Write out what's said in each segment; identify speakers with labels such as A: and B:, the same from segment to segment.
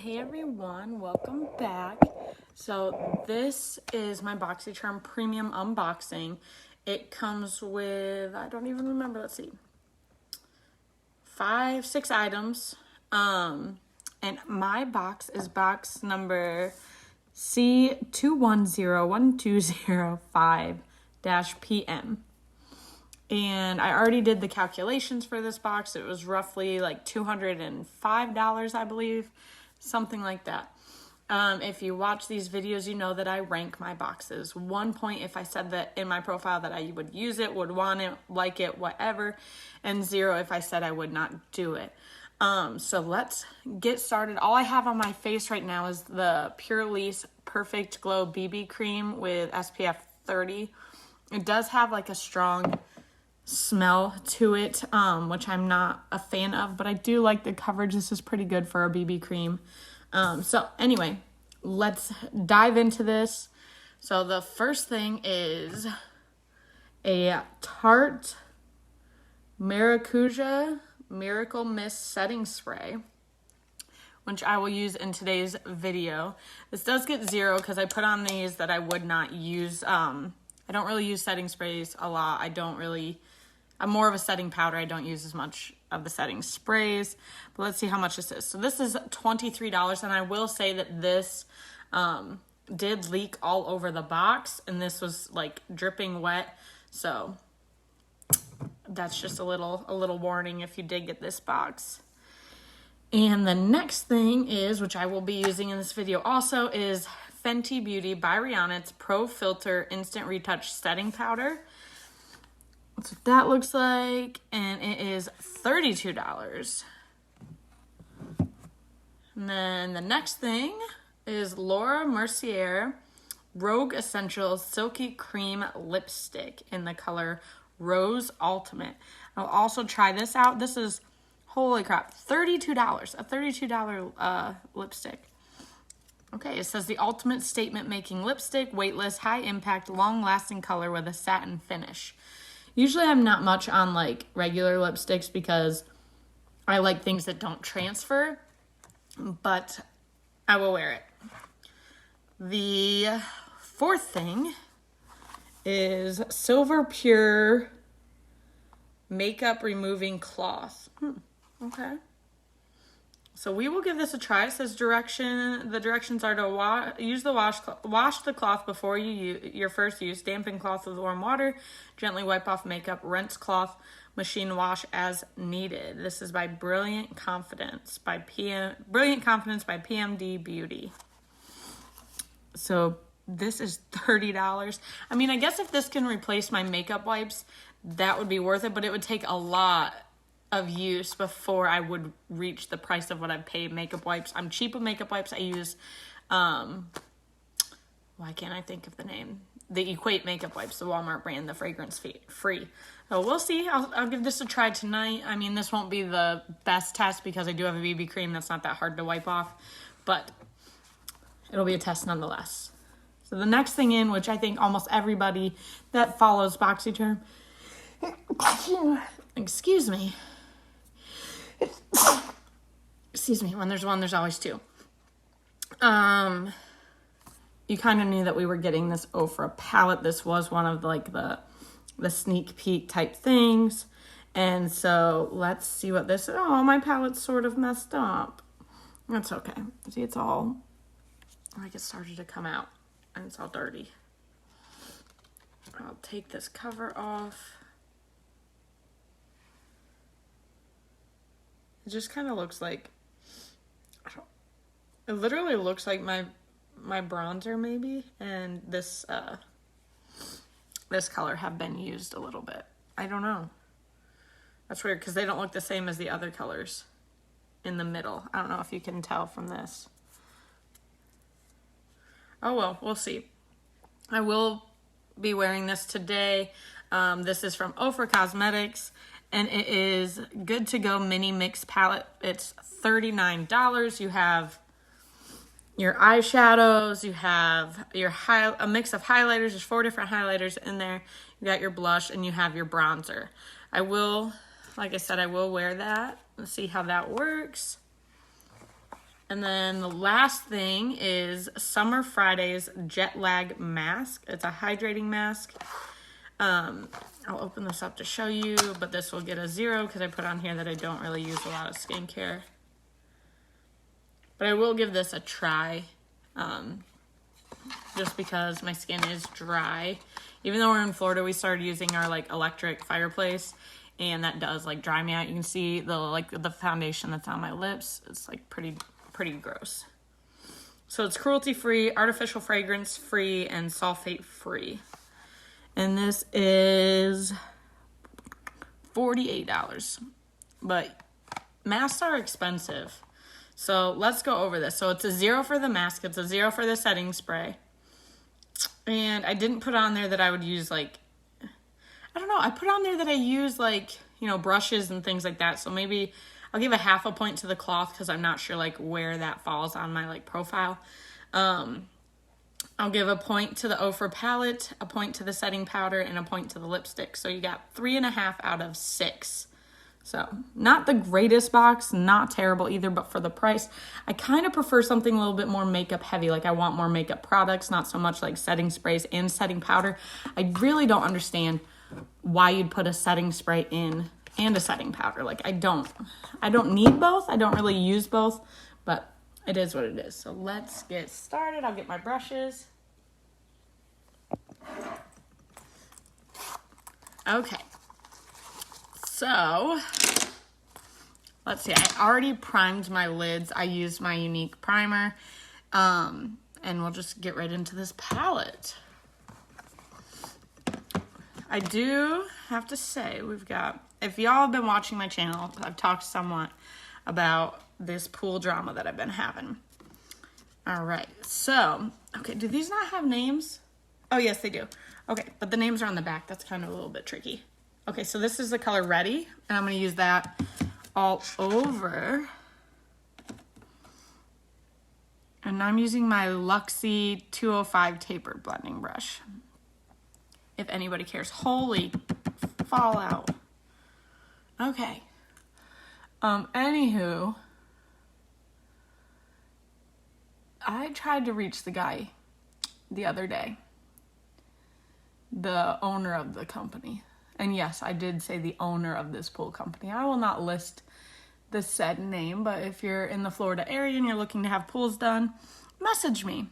A: Hey everyone, welcome back. So this is my BoxyCharm premium unboxing. It comes with, I don't even remember, let's see, 6 items. And my box is box number C21012005-PM. And I already did the calculations for this box. It was roughly like $205, I believe, something like that. If you watch these videos, you know that I rank my boxes. 1 point if I said that in my profile that I would use it, would want it, like it, whatever. And 0 if I said I would not do it. So let's get started. All I have on my face right now is the Pure Lease Perfect Glow BB Cream with SPF 30. It does have like a strong smell to it, which I'm not a fan of, but I do like the coverage. This is pretty good for a BB cream. So anyway, let's dive into this. So the first thing is a Tarte Maracuja Miracle Mist Setting Spray, which I will use in today's video. This does get 0 because I put on these that I would not use. I don't really use setting sprays a lot. I'm more of a setting powder. I don't use as much of the setting sprays. But let's see how much this is. So this is $23, and I will say that this did leak all over the box, and this was like dripping wet. So that's just a little warning if you did get this box. And the next thing is, which I will be using in this video also, is Fenty Beauty by Rihanna's Pro Filter Instant Retouch Setting Powder. That's what that looks like, and it is $32. And then the next thing is Laura Mercier Rogue Essentials Silky Cream Lipstick in the color Rose Ultimate. I'll also try this out. This is, holy crap, $32, a $32 lipstick. Okay, it says the ultimate statement-making lipstick, weightless, high-impact, long-lasting color with a satin finish. Usually I'm not much on like regular lipsticks because I like things that don't transfer, but I will wear it. The fourth thing is Silver Pure Makeup Removing Cloth. Okay. So we will give this a try. It says the directions are to wash the cloth before your first use. Dampen cloth with warm water. Gently wipe off makeup. Rinse cloth. Machine wash as needed. This is by Brilliant Confidence by PMD Beauty. So this is $30. I mean, I guess if this can replace my makeup wipes, that would be worth it, but it would take a lot of use before I would reach the price of what I paid makeup wipes. I'm cheap with makeup wipes. I use, why can't I think of the name? The Equate makeup wipes, the Walmart brand, the fragrance free. So we'll see. I'll give this a try tonight. I mean, this won't be the best test because I do have a BB cream that's not that hard to wipe off, but it'll be a test nonetheless. So the next thing in, which I think almost everybody that follows BoxyCharm, excuse me, when there's one, there's always two. You kind of knew that we were getting this Ofra palette. This was one of like the sneak peek type things. And so let's see what this is. Oh, my palette's sort of messed up. That's okay. See, it's all like it started to come out and it's all dirty. I'll take this cover off. It just kind of looks like, it literally looks like my bronzer maybe, and this color have been used a little bit. I don't know. That's weird because they don't look the same as the other colors in the middle. I don't know if you can tell from this. Oh well, we'll see. I will be wearing this today. This is from Ofra Cosmetics. And it is Good to Go Mini Mix Palette. It's $39. You have your eyeshadows. You have a mix of highlighters. There's 4 different highlighters in there. You got your blush and you have your bronzer. I will, like I said, I will wear that. Let's see how that works. And then the last thing is Summer Friday's Jet Lag Mask. It's a hydrating mask. I'll open this up to show you, but this will get a 0 because I put on here that I don't really use a lot of skincare. But I will give this a try, just because my skin is dry. Even though we're in Florida, we started using our like electric fireplace, and that does like dry me out. You can see the foundation that's on my lips. It's like pretty gross. So it's cruelty-free, artificial fragrance-free, and sulfate-free. And this is $48. But masks are expensive. So let's go over this. So it's a 0 for the mask. It's a 0 for the setting spray. And I didn't put on there that I would use like, I don't know. I put on there that I use like, you know, brushes and things like that. So maybe I'll give a half a point to the cloth because I'm not sure like where that falls on my like profile. I'll give a point to the Ofra palette, a point to the setting powder, and a point to the lipstick. So you got 3.5 out of 6. So not the greatest box, not terrible either, but for the price, I kind of prefer something a little bit more makeup heavy. Like I want more makeup products, not so much like setting sprays and setting powder. I really don't understand why you'd put a setting spray in and a setting powder. Like I don't need both. I don't really use both, but it is what it is. So let's get started. I'll get my brushes. Okay. So let's see. I already primed my lids. I used my Unique primer. And we'll just get right into this palette. I do have to say, if y'all have been watching my channel, I've talked somewhat about this pool drama that I've been having. All right, so, okay, do these not have names? Oh, yes, they do. Okay, but the names are on the back. That's kind of a little bit tricky. Okay, so this is the color Ready, and I'm going to use that all over. And I'm using my Luxie 205 taper blending brush. If anybody cares. Holy fallout. Okay. Anywho, I tried to reach the guy the other day, the owner of the company. And yes, I did say the owner of this pool company. I will not list the said name, but if you're in the Florida area and you're looking to have pools done, message me.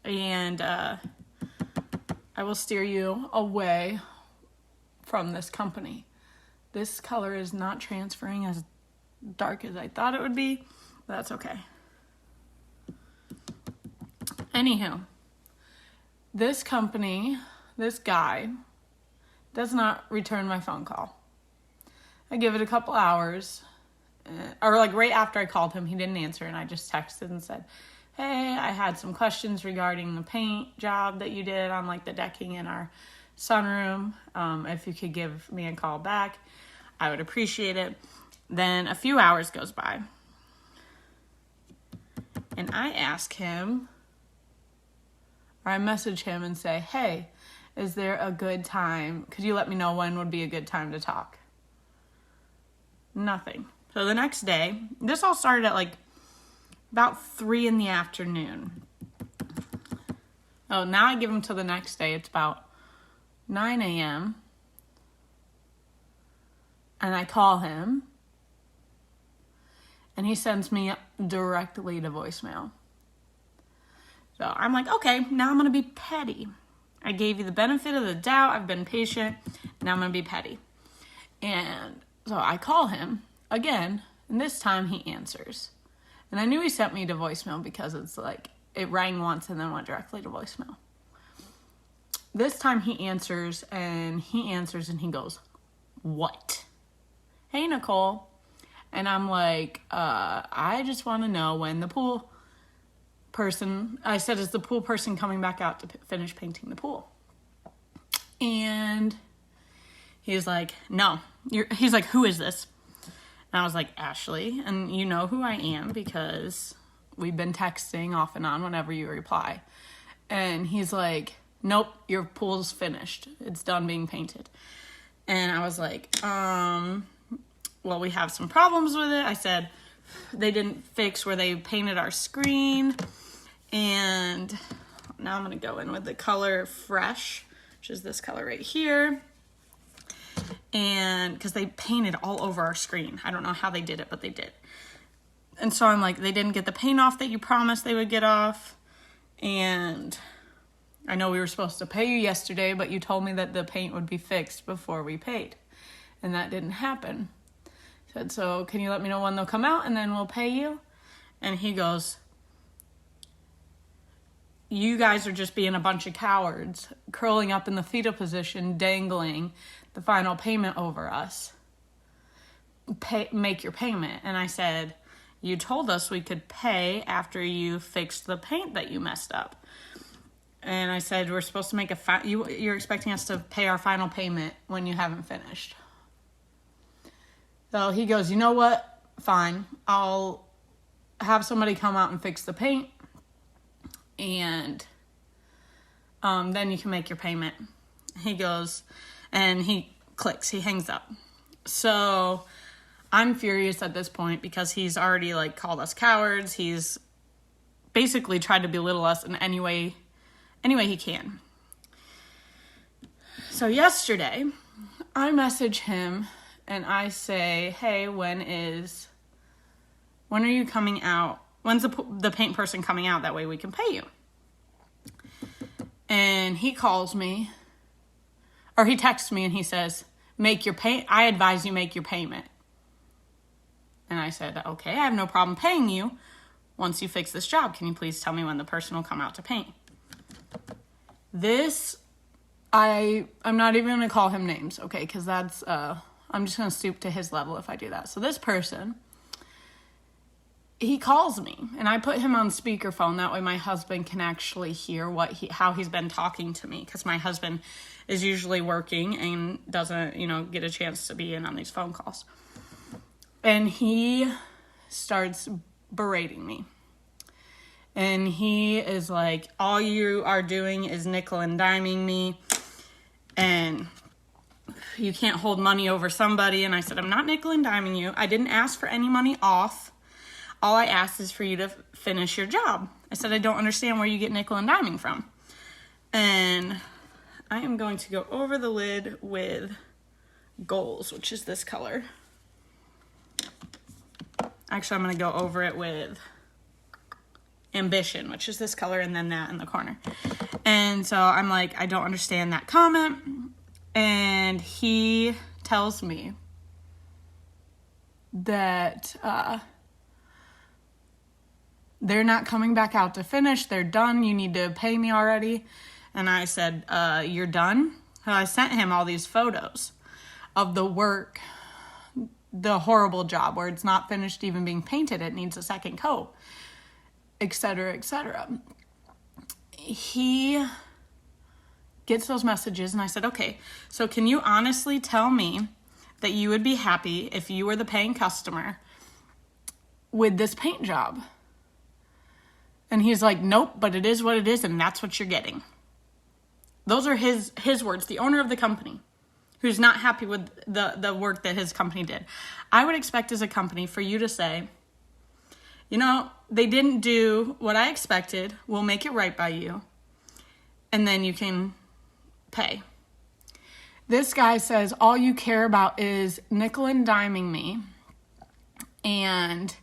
A: And I will steer you away from this company. This color is not transferring as dark as I thought it would be, but that's okay. Anywho, this company, this guy, does not return my phone call. I give it a couple hours, or like right after I called him, he didn't answer, and I just texted and said, hey, I had some questions regarding the paint job that you did on like the decking in our sunroom. If you could give me a call back, I would appreciate it. Then a few hours goes by, and I ask him, or I message him and say, hey, is there a good time? Could you let me know when would be a good time to talk? Nothing. So the next day, this all started at like about 3 in the afternoon. Oh, now I give him till the next day. It's about 9 a.m. And I call him. And he sends me directly to voicemail. So I'm like, okay, now I'm going to be petty. I gave you the benefit of the doubt. I've been patient. Now I'm going to be petty. And so I call him again. And this time he answers. And I knew he sent me to voicemail because it's like, it rang once and then went directly to voicemail. This time he answers and he goes, what? Hey, Nicole. And I'm like, I just want to know when the pool person, I said, is the pool person coming back out to finish painting the pool? And he's like, no. He's like, who is this? And I was like, Ashley. And you know who I am because we've been texting off and on whenever you reply. And he's like, nope, your pool's finished. It's done being painted. And I was like, well, we have some problems with it. I said, they didn't fix where they painted our screen. And now I'm going to go in with the color Fresh, which is this color right here. And because they painted all over our screen. I don't know how they did it, but they did. And so I'm like, they didn't get the paint off that you promised they would get off. And I know we were supposed to pay you yesterday, but you told me that the paint would be fixed before we paid. And that didn't happen. I said, so can you let me know when they'll come out and then we'll pay you? And he goes, you guys are just being a bunch of cowards, curling up in the fetal position, dangling the final payment over us. Make your payment. And I said, you told us we could pay after you fixed the paint that you messed up. And I said, we're supposed to make you're expecting us to pay our final payment when you haven't finished. So he goes, you know what? Fine. I'll have somebody come out and fix the paint. And then you can make your payment. He goes, and he clicks. He hangs up. So I'm furious at this point because he's already like called us cowards. He's basically tried to belittle us in any way he can. So yesterday, I message him and I say, hey, when are you coming out? When's the paint person coming out? That way we can pay you. And he calls me, or he texts me and he says, I advise you make your payment. And I said, okay, I have no problem paying you once you fix this job. Can you please tell me when the person will come out to paint? I'm not even going to call him names, okay? Because that's, I'm just going to stoop to his level if I do that. So this person, he calls me and I put him on speakerphone. That way my husband can actually hear how he's been talking to me. Because my husband is usually working and doesn't, get a chance to be in on these phone calls. And he starts berating me. And he is like, all you are doing is nickel and diming me. And you can't hold money over somebody. And I said, I'm not nickel and diming you. I didn't ask for any money off. All I asked is for you to finish your job. I said, I don't understand where you get nickel and diming from. And I am going to go over the lid with Goals, which is this color. Actually, I'm going to go over it with Ambition, which is this color, and then that in the corner. And so I'm like, I don't understand that comment. And he tells me that they're not coming back out to finish. They're done. You need to pay me already. And I said, you're done? So I sent him all these photos of the work, the horrible job where it's not finished even being painted. It needs a second coat, etc., etc. He gets those messages and I said, okay, so can you honestly tell me that you would be happy if you were the paying customer with this paint job? And he's like, nope, but it is what it is, and that's what you're getting. Those are his words, the owner of the company, who's not happy with the work that his company did. I would expect as a company for you to say, they didn't do what I expected. We'll make it right by you. And then you can pay. This guy says all you care about is nickel and diming me. And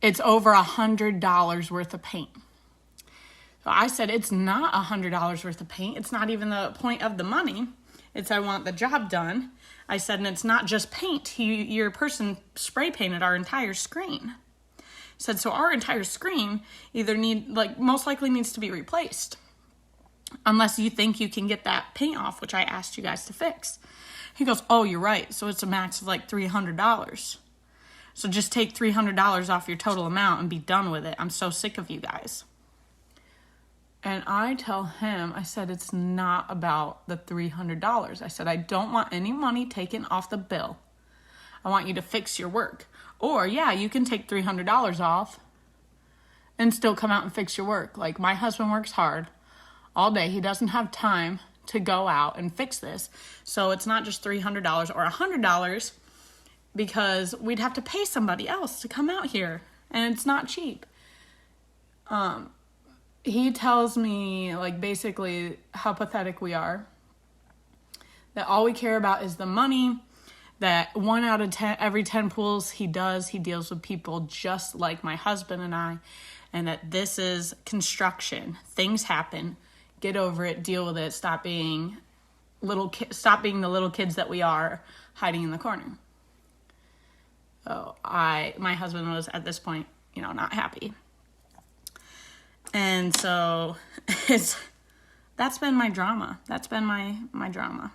A: it's over $100 worth of paint. So I said, it's not $100 worth of paint. It's not even the point of the money. It's I want the job done. I said, and it's not just paint. Your person spray painted our entire screen. I said, so our entire screen either most likely needs to be replaced. Unless you think you can get that paint off, which I asked you guys to fix. He goes, oh, you're right. So it's a max of like $300. So just take $300 off your total amount and be done with it. I'm so sick of you guys. And I tell him, I said, it's not about the $300. I said, I don't want any money taken off the bill. I want you to fix your work. Or, yeah, you can take $300 off and still come out and fix your work. Like, my husband works hard all day. He doesn't have time to go out and fix this. So it's not just $300 or $100. because we'd have to pay somebody else to come out here, and it's not cheap. He tells me, like, basically how pathetic we are, that all we care about is the money, that 1 out of 10, every 10 pools he deals with people just like my husband and I, and that this is construction. Things happen. Get over it, deal with it, stop being the little kids that we are, hiding in the corner. So my husband was at this point, not happy. And so that's been my drama. That's been my drama.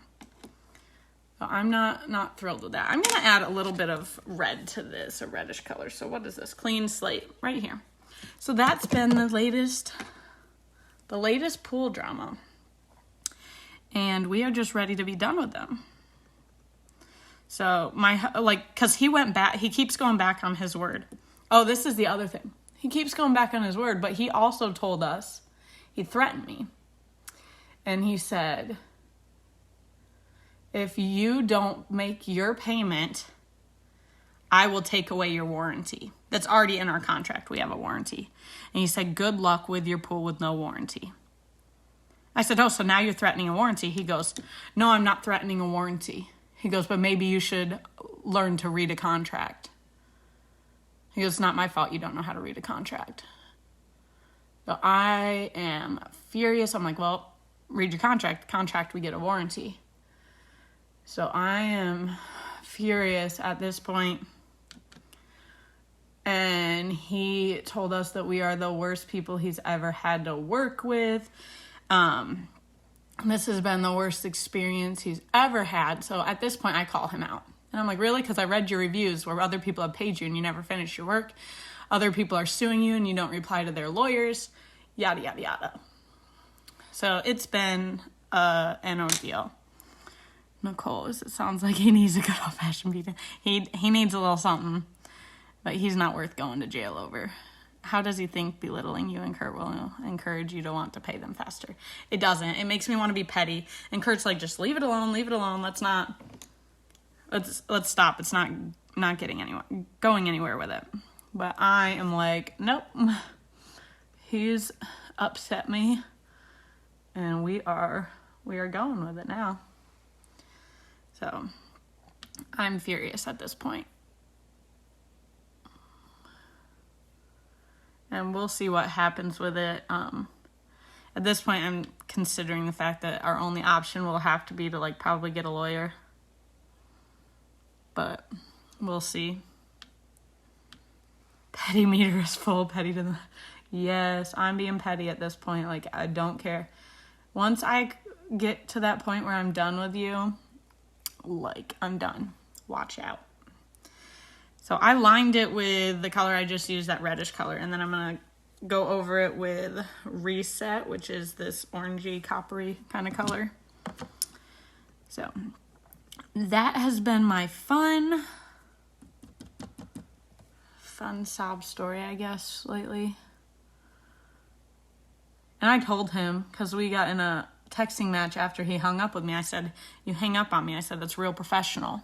A: So I'm not thrilled with that. I'm going to add a little bit of red to this, a reddish color. So what is this? Clean slate right here. So that's been the latest pool drama. And we are just ready to be done with them. So because he keeps going back on his word. Oh, this is the other thing. He keeps going back on his word, but he also told us, he threatened me. And he said, if you don't make your payment, I will take away your warranty. That's already in our contract. We have a warranty. And he said, good luck with your pool with no warranty. I said, oh, so now you're threatening a warranty? He goes, no, I'm not threatening a warranty. He goes, but maybe you should learn to read a contract. He goes, it's not my fault you don't know how to read a contract. So I am furious. I'm like, well, read your contract. Contract, we get a warranty. So I am furious at this point. And he told us that we are the worst people he's ever had to work with. This has been the worst experience he's ever had. So at this point, I call him out. And I'm like, really? Because I read your reviews where other people have paid you and you never finish your work. Other people are suing you and you don't reply to their lawyers. Yada, yada, yada. So it's been an ordeal. Nicole, it sounds like he needs a good old-fashioned beating. He needs a little something. But he's not worth going to jail over. How does he think belittling you and Kurt will encourage you to want to pay them faster? It doesn't. It makes me want to be petty. And Kurt's like, just leave it alone, leave it alone. Let's stop. It's not going anywhere with it. But I am like, nope. He's upset me. And we are going with it now. So I'm furious at this point. And we'll see what happens with it. At this point, I'm considering the fact that our only option will have to be to probably get a lawyer. But we'll see. Petty meter is full. Petty to the... Yes, I'm being petty at this point. I don't care. Once I get to that point where I'm done with you, I'm done. Watch out. So I lined it with the color I just used, that reddish color. And then I'm going to go over it with Reset, which is this orangey, coppery kind of color. So that has been my fun sob story, I guess, lately. And I told him, because we got in a texting match after he hung up with me. I said, you hang up on me. I said, that's real professional.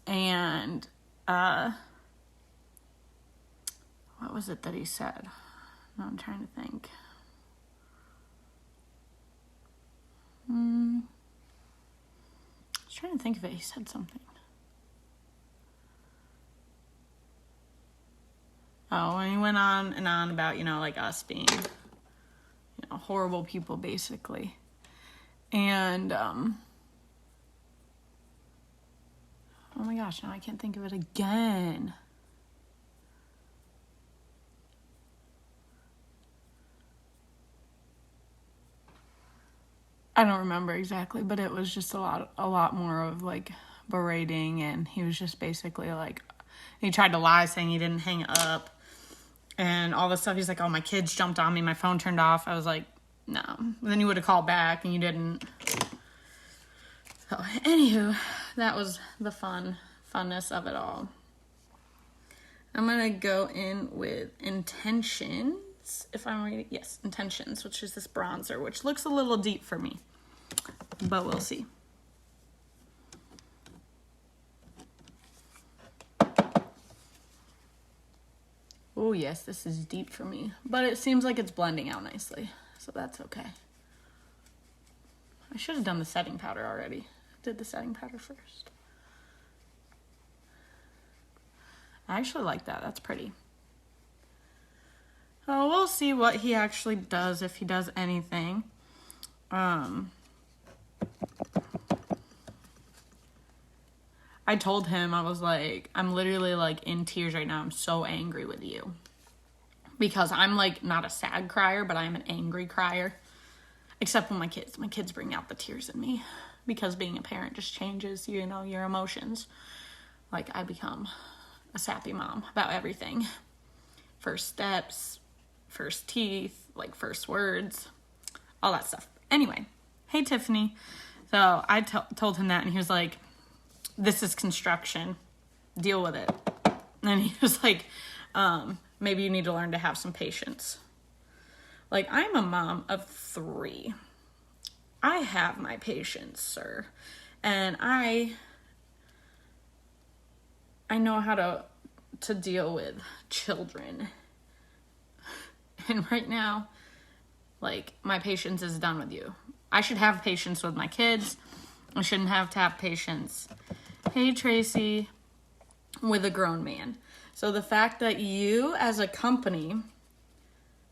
A: And what was it that he said? No, I'm trying to think. I was trying to think of it. He said something. Oh, and he went on and on about, us being, horrible people, basically. And, oh my gosh, now I can't think of it again. I don't remember exactly, but it was just a lot more of berating, and he was just basically he tried to lie saying he didn't hang up and all this stuff. He's like, oh, my kids jumped on me, my phone turned off. I was like, no. And then you would have called back and you didn't. So, anywho, that was the funness of it all. I'm going to go in with Intentions, if I'm reading. Yes, Intentions, which is this bronzer, which looks a little deep for me, but we'll see. Oh yes, this is deep for me, but it seems like it's blending out nicely, so that's okay. I should have done the setting powder already. Did the setting powder first. I actually like that. That's pretty. Oh, we'll see what he actually does, if he does anything. I told him, I was like, I'm literally like in tears right now. I'm so angry with you. Because I'm like not a sad crier, but I'm an angry crier. Except when my kids bring out the tears in me. Because being a parent just changes, you know, your emotions. Like I become a sappy mom about everything. First steps, first teeth, like first words, all that stuff. Anyway, hey Tiffany. So I told him that and he was like, this is construction. Deal with it. And he was like, maybe you need to learn to have some patience. Like, I'm a mom of 3. I have my patience, sir. And I know how to deal with children. And right now, like, my patience is done with you. I should have patience with my kids. I shouldn't have to have patience, hey Tracy, with a grown man. So the fact that you as a company,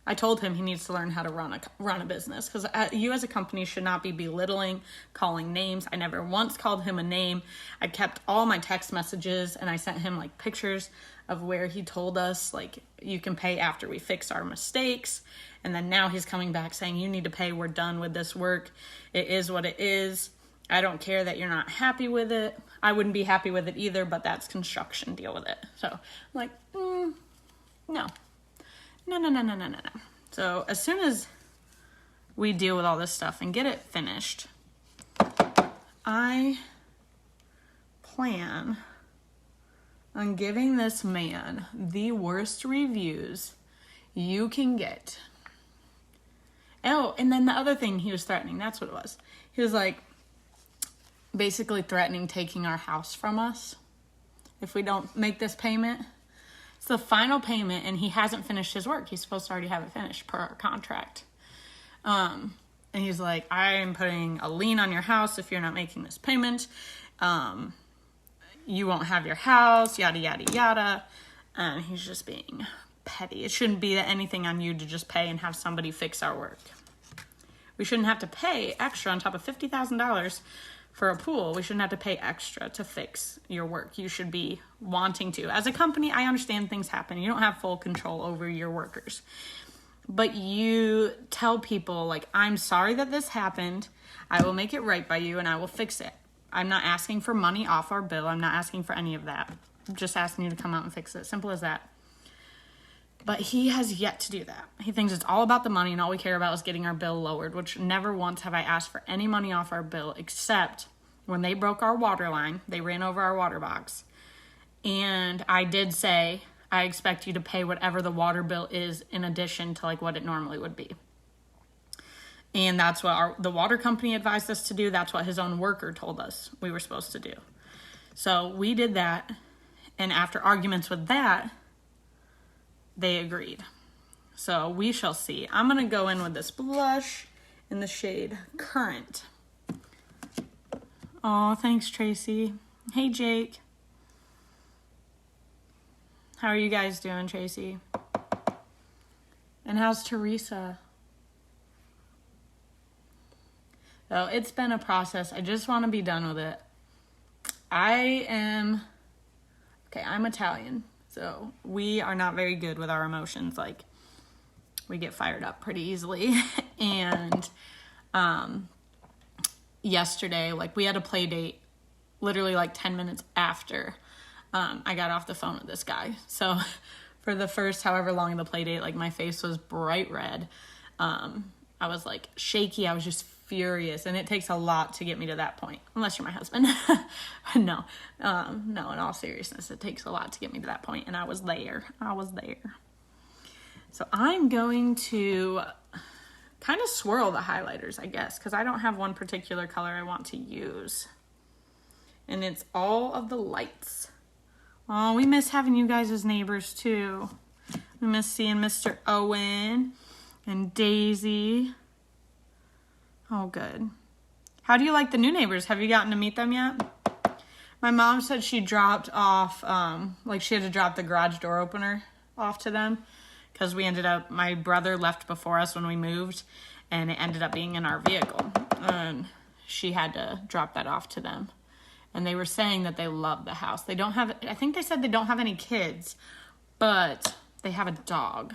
A: I told him he needs to learn how to run a business, because you as a company should not be belittling, calling names. I never once called him a name. I kept all my text messages and I sent him like pictures of where he told us like you can pay after we fix our mistakes. And then now he's coming back saying you need to pay. We're done with this work. It is what it is. I don't care that you're not happy with it. I wouldn't be happy with it either, but that's construction. Deal with it. So I'm like, no. No. So as soon as we deal with all this stuff and get it finished, I plan on giving this man the worst reviews you can get. Oh, and then the other thing he was threatening, that's what it was. He was like, basically threatening taking our house from us if we don't make this payment. It's the final payment, and he hasn't finished his work. He's supposed to already have it finished per our contract. And he's like, I am putting a lien on your house if you're not making this payment. You won't have your house, yada, yada, yada. And he's just being petty. It shouldn't be anything on you to just pay and have somebody fix our work. We shouldn't have to pay extra on top of $50,000 for a pool. We shouldn't have to pay extra to fix your work. You should be wanting to. As a company, I understand things happen. You don't have full control over your workers. But you tell people, like, I'm sorry that this happened. I will make it right by you and I will fix it. I'm not asking for money off our bill. I'm not asking for any of that. I'm just asking you to come out and fix it. Simple as that. But he has yet to do that. He thinks it's all about the money and all we care about is getting our bill lowered, which never once have I asked for any money off our bill, except when they broke our water line. They ran over our water box. And I did say, I expect you to pay whatever the water bill is in addition to like what it normally would be. And that's what the water company advised us to do. That's what his own worker told us we were supposed to do. So we did that. And after arguments with that, they agreed. So we shall see. I'm going to go in with this blush in the shade Current. Oh, thanks, Tracy. Hey, Jake. How are you guys doing, Tracy? And how's Teresa? So it's been a process. I just want to be done with it. I'm Italian. So we are not very good with our emotions. Like, we get fired up pretty easily. And yesterday, like, we had a play date literally like 10 minutes after I got off the phone with this guy. So for the first however long the play date, like, my face was bright red. I was like shaky. I was just furious. And it takes a lot to get me to that point. Unless you're my husband. No, in all seriousness, it takes a lot to get me to that point. And I was there. So I'm going to kind of swirl the highlighters, I guess, because I don't have one particular color I want to use. And it's all of the lights. Oh, we miss having you guys as neighbors too. We miss seeing Mr. Owen and Daisy. Oh, good. How do you like the new neighbors? Have you gotten to meet them yet? My mom said she dropped off, like she had to drop the garage door opener off to them because my brother left before us when we moved, and it ended up being in our vehicle. And she had to drop that off to them. And they were saying that they love the house. I think they said they don't have any kids, but they have a dog,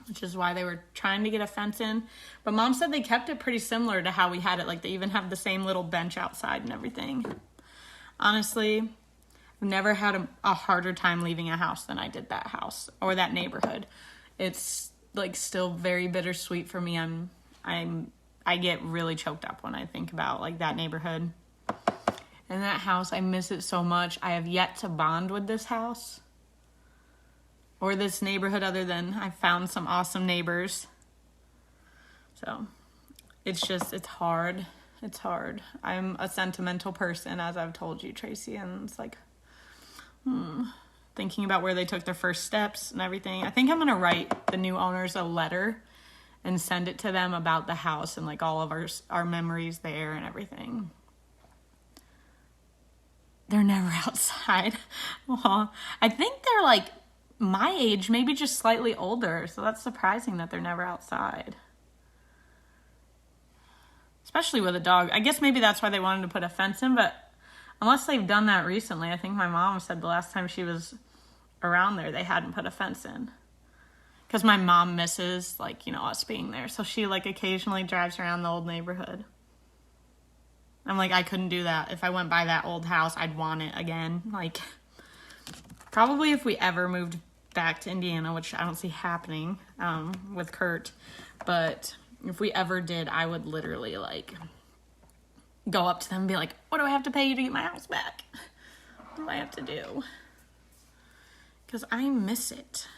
A: which is why they were trying to get a fence in. But Mom said they kept it pretty similar to how we had it. Like, they even have the same little bench outside and everything. Honestly, I've never had a harder time leaving a house than I did that house or that neighborhood. It's, like, still very bittersweet for me. I get really choked up when I think about, like, that neighborhood. And that house, I miss it so much. I have yet to bond with this house or this neighborhood other than I found some awesome neighbors. So it's hard. It's hard. I'm a sentimental person, as I've told you, Tracy, and it's like, thinking about where they took their first steps and everything. I think I'm going to write the new owners a letter and send it to them about the house and like all of our memories there and everything. They're never outside. Well, I think they're like my age, maybe just slightly older. So that's surprising that they're never outside. Especially with a dog. I guess maybe that's why they wanted to put a fence in, but unless they've done that recently, I think my mom said the last time she was around there, they hadn't put a fence in. Because my mom misses, like, us being there. So she, like, occasionally drives around the old neighborhood. I'm like, I couldn't do that. If I went by that old house, I'd want it again. Like, probably if we ever moved back to Indiana, which I don't see happening with Kurt. But if we ever did, I would literally, like, go up to them and be like, what do I have to pay you to get my house back? What do I have to do? Because I miss it.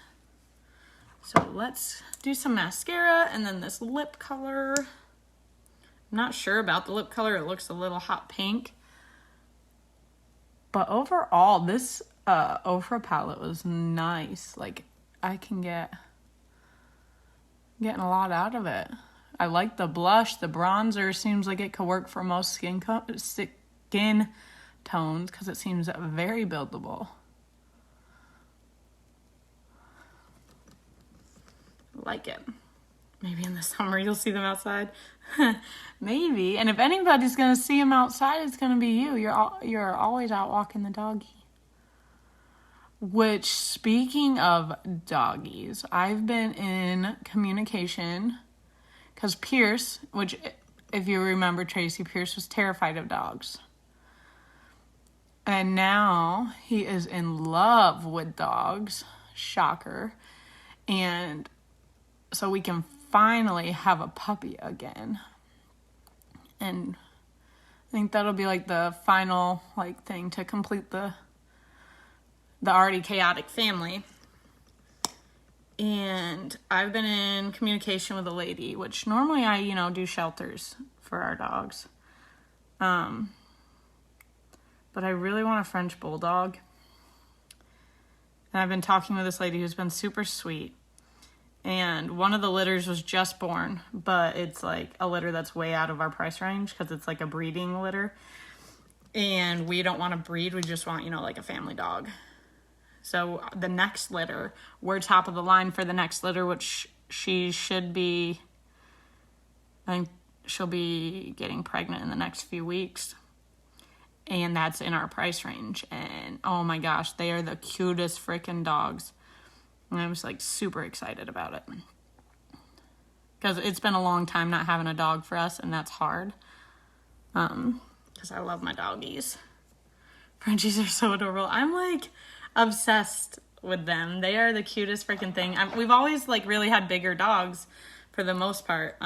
A: So let's do some mascara and then this lip color. I'm not sure about the lip color. It looks a little hot pink. But overall, this Ofra palette was nice. Like, I can getting a lot out of it. I like the blush. The bronzer seems like it could work for most skin tones because it seems very buildable. Like it. Maybe in the summer you'll see them outside. Maybe. And if anybody's going to see them outside, it's going to be you. You're always out walking the doggy. Which, speaking of doggies, I've been in communication because Pierce, which if you remember Tracy, Pierce was terrified of dogs. And now he is in love with dogs. Shocker. And so we can finally have a puppy again. And I think that'll be like the final like thing to complete the already chaotic family. And I've been in communication with a lady, which normally I, do shelters for our dogs. But I really want a French bulldog. And I've been talking with this lady who's been super sweet. And one of the litters was just born, but it's like a litter that's way out of our price range because it's like a breeding litter. And we don't want to breed. We just want, like a family dog. So the next litter, we're top of the line for the next litter, which she should be, I think she'll be getting pregnant in the next few weeks. And that's in our price range. And oh my gosh, they are the cutest freaking dogs. And I was like super excited about it. Because it's been a long time not having a dog for us, and that's hard. Because I love my doggies. Frenchies are so adorable. I'm like obsessed with them. They are the cutest freaking thing. We've always like really had bigger dogs for the most part.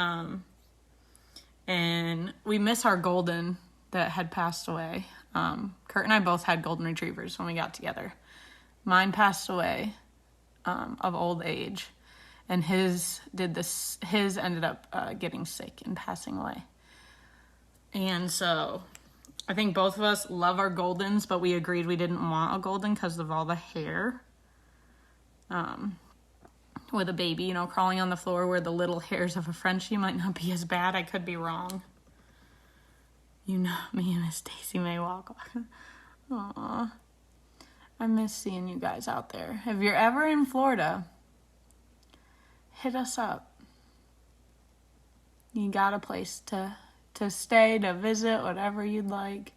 A: And we miss our golden that had passed away. Kurt and I both had golden retrievers when we got together. Mine passed away. Of old age, and his ended up getting sick and passing away. And so I think both of us love our goldens, but we agreed we didn't want a golden because of all the hair. And with a baby, you know, crawling on the floor where the little hairs of a Frenchie might not be as bad. I could be wrong. You know, me and Miss Daisy may walk. Aww. I miss seeing you guys out there. If you're ever in Florida, hit us up. You got a place to stay, to visit, whatever you'd like.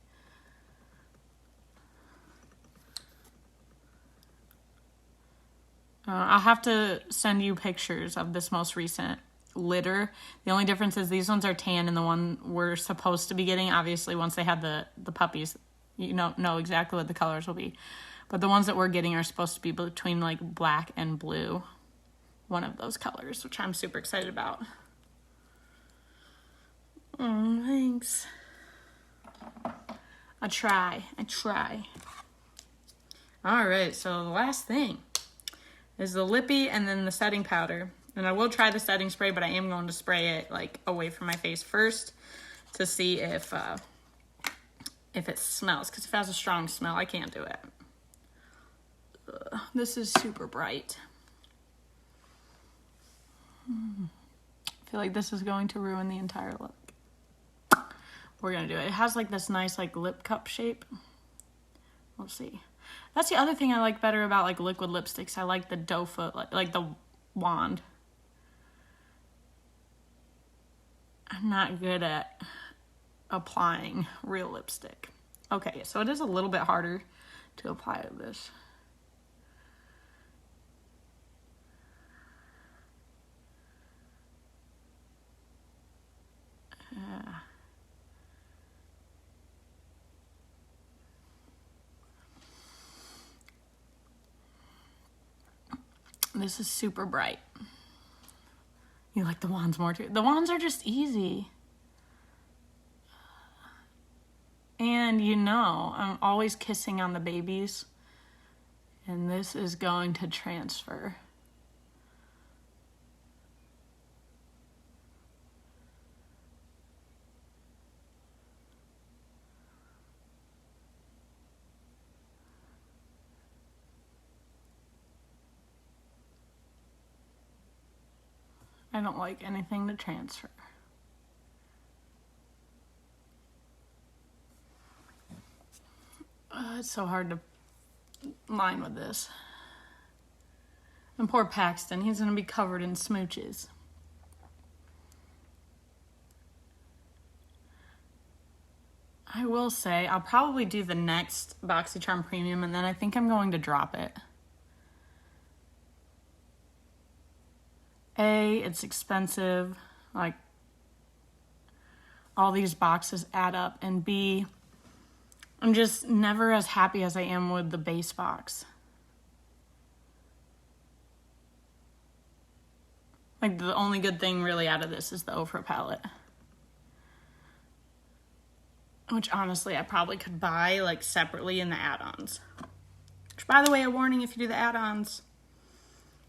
A: I'll have to send you pictures of this most recent litter. The only difference is these ones are tan, and the one we're supposed to be getting, obviously once they have the puppies, you know exactly what the colors will be. But the ones that we're getting are supposed to be between like black and blue. One of those colors, which I'm super excited about. Oh, thanks. I try. All right, so the last thing is the lippy and then the setting powder. And I will try the setting spray, but I am going to spray it like away from my face first to see if it smells. Because if it has a strong smell, I can't do it. Ugh, this is super bright. I feel like this is going to ruin the entire look. We're going to do it. It has like this nice like lip cup shape. We'll see. That's the other thing I like better about like liquid lipsticks. I like the doe foot, like the wand. I'm not good at applying real lipstick. Okay, so it is a little bit harder to apply this. This is super bright. You like the wands more too? The wands are just easy. And you know, I'm always kissing on the babies. And this is going to transfer. I don't like anything to transfer. It's so hard to line with this. And poor Paxton, he's going to be covered in smooches. I will say, I'll probably do the next BoxyCharm Premium, and then I think I'm going to drop it. A, it's expensive, like all these boxes add up, and B, I'm just never as happy as I am with the base box. Like the only good thing really out of this is the Ofra palette. Which honestly I probably could buy like separately in the add-ons. Which, by the way, a warning, if you do the add-ons,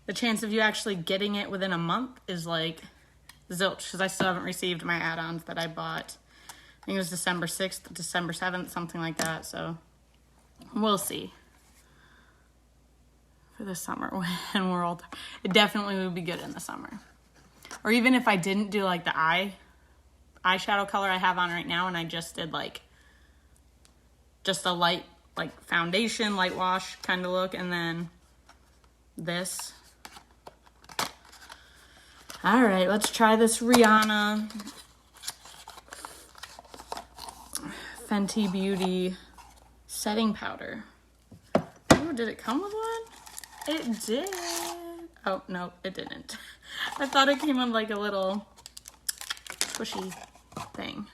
A: the chance of you actually getting it within a month is like zilch, because I still haven't received my add-ons that I bought. I think it was December 6th, December 7th, something like that. So we'll see for the summer when we're all, it definitely would be good in the summer. Or even if I didn't do like the eyeshadow color I have on right now, and I just did like just a light like foundation, light wash kind of look, and then this. All right, let's try this Rihanna Fenty Beauty setting powder. Oh, did it come with one? It did. Oh, no, it didn't. I thought it came with like a little squishy thing.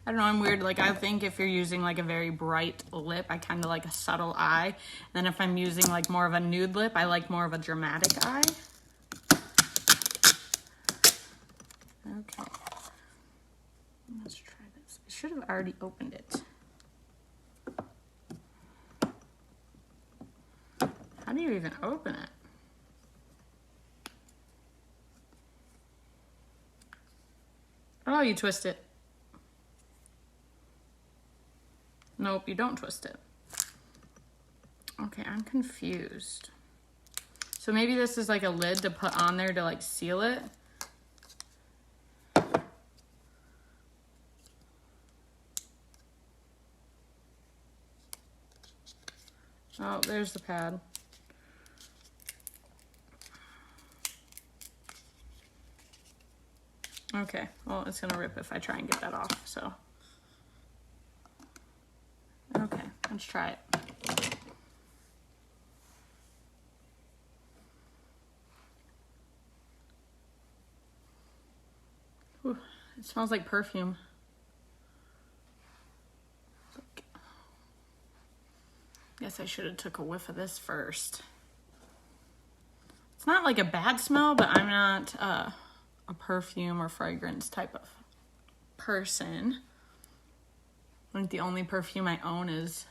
A: I don't know, I'm weird. Like, I think if you're using like a very bright lip, I kind of like a subtle eye. And then if I'm using like more of a nude lip, I like more of a dramatic eye. Okay. Let's try this. I should have already opened it. How do you even open it? Oh, you twist it. Nope, you don't twist it. Okay, I'm confused. So maybe this is like a lid to put on there to like seal it. Oh, there's the pad. Okay, well, it's gonna rip if I try and get that off, so. Okay, let's try it. Ooh, it smells like perfume. Guess I should have took a whiff of this first. It's not like a bad smell, but I'm not a perfume or fragrance type of person. I think the only perfume I own is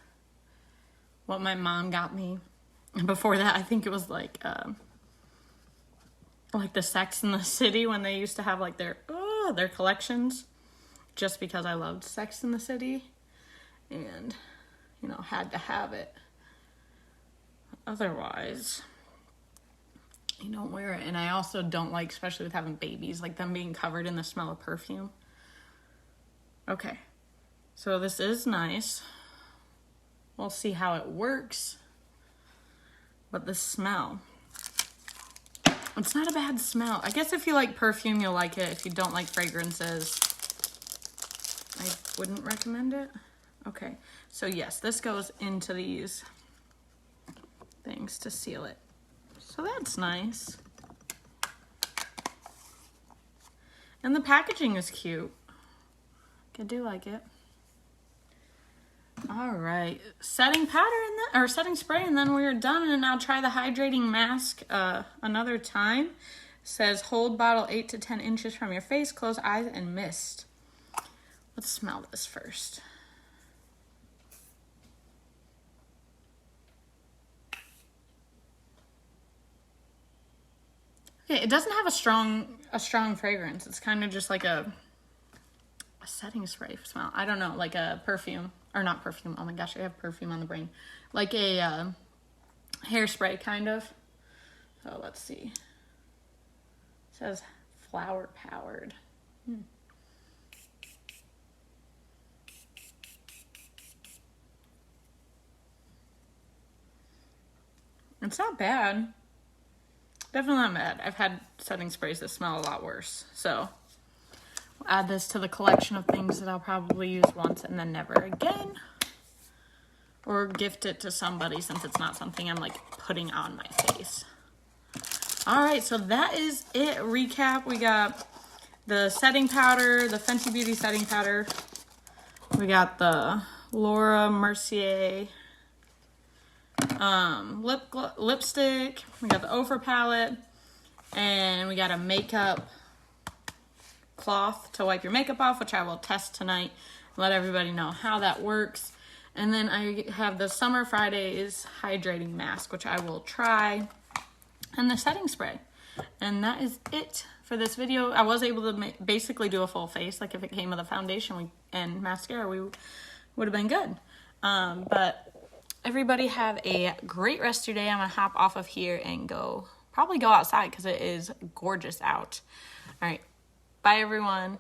A: what my mom got me. And before that, I think it was like the Sex and the City when they used to have like their collections. Just because I loved Sex and the City, and you know, had to have it. Otherwise, you don't wear it. And I also don't like, especially with having babies, like them being covered in the smell of perfume. Okay, so this is nice. We'll see how it works. But the smell, it's not a bad smell. I guess if you like perfume, you'll like it. If you don't like fragrances, I wouldn't recommend it. Okay, so yes, this goes into these things to seal it. So that's nice. And the packaging is cute. I do like it. All right, setting powder or setting spray, and then we're done. And I'll try the hydrating mask another time. It says hold bottle 8 to 10 inches from your face, close eyes, and mist. Let's smell this first. Okay, it doesn't have a strong fragrance. It's kind of just like a setting spray smell. I don't know, like a perfume, or not perfume. Oh my gosh, I have perfume on the brain. Like a hairspray kind of. So let's see. It says flower powered. It's not bad. Definitely not bad. I've had setting sprays that smell a lot worse. So we'll add this to the collection of things that I'll probably use once and then never again. Or gift it to somebody, since it's not something I'm like putting on my face. All right, so that is it. Recap, we got the setting powder, the Fenty Beauty setting powder. We got the Laura Mercier lipstick. We got the Ofra palette, and we got a makeup cloth to wipe your makeup off, which I will test tonight. Let everybody know how that works. And then I have the Summer Fridays hydrating mask, which I will try, and the setting spray. And that is it for this video. I was able to basically do a full face. Like if it came with a foundation and mascara, we would have been good. But everybody have a great rest of your day. I'm gonna hop off of here and probably go outside because it is gorgeous out. All right, bye everyone.